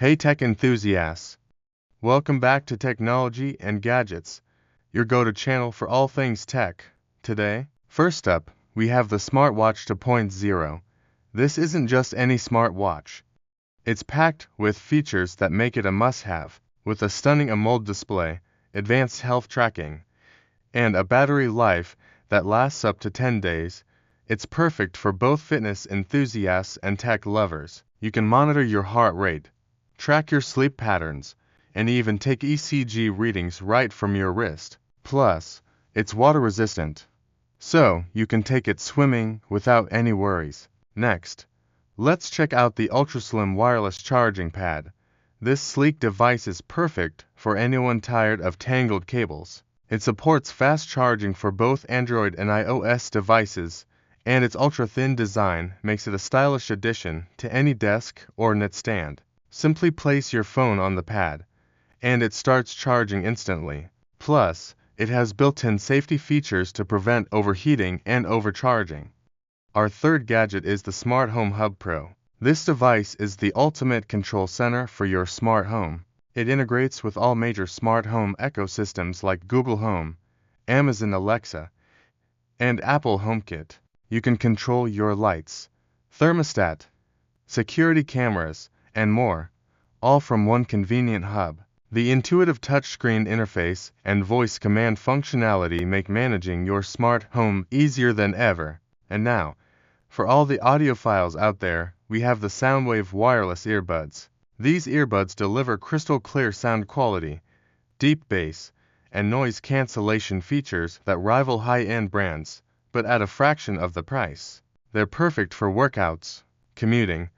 Hey tech enthusiasts! Welcome back to Technology and Gadgets, your go-to channel for all things tech. Today, first up, we have the Smartwatch 2.0. This isn't just any smartwatch. It's packed with features that make it a must-have, with a stunning AMOLED display, advanced health tracking, and a battery life that lasts up to 10 days. It's perfect for both fitness enthusiasts and tech lovers. You can monitor your heart rate, track your sleep patterns, and even take ECG readings right from your wrist. Plus, it's water resistant, so you can take it swimming without any worries. Next, let's check out the ultra-slim wireless charging pad. This sleek device is perfect for anyone tired of tangled cables. It supports fast charging for both Android and iOS devices, and its ultra-thin design makes it a stylish addition to any desk or nightstand. Simply place your phone on the pad, and it starts charging instantly. Plus, it has built-in safety features to prevent overheating and overcharging. Our third gadget is the Smart Home Hub Pro. This device is the ultimate control center for your smart home. It integrates with all major smart home ecosystems like Google Home, Amazon Alexa, and Apple HomeKit. You can control your lights, thermostat, security cameras, and more, all from one convenient hub. The intuitive touchscreen interface and voice command functionality make managing your smart home easier than ever. And now, for all the audiophiles out there, we have the Soundwave wireless earbuds. These earbuds deliver crystal clear sound quality, deep bass, and noise cancellation features that rival high-end brands, but at a fraction of the price. They're perfect for workouts, commuting,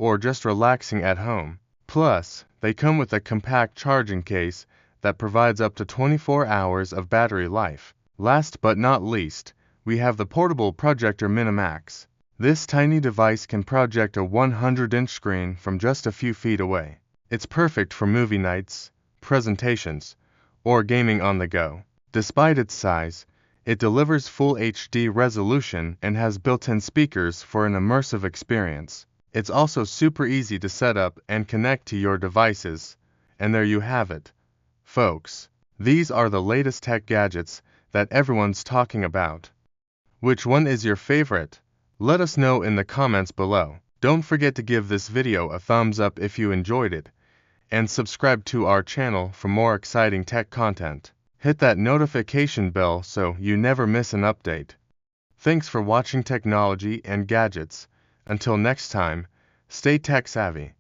or just relaxing at home. Plus, they come with a compact charging case that provides up to 24 hours of battery life. Last but not least, we have the portable projector Minimax. This tiny device can project a 100-inch screen from just a few feet away. It's perfect for movie nights, presentations, or gaming on the go. Despite its size, it delivers full HD resolution and has built-in speakers for an immersive experience. It's also super easy to set up and connect to your devices. And there you have it, folks. These are the latest tech gadgets that everyone's talking about. Which one is your favorite? Let us know in the comments below. Don't forget to give this video a thumbs up if you enjoyed it, and subscribe to our channel for more exciting tech content. Hit that notification bell so you never miss an update. Thanks for watching Technology and Gadgets. Until next time, stay tech savvy.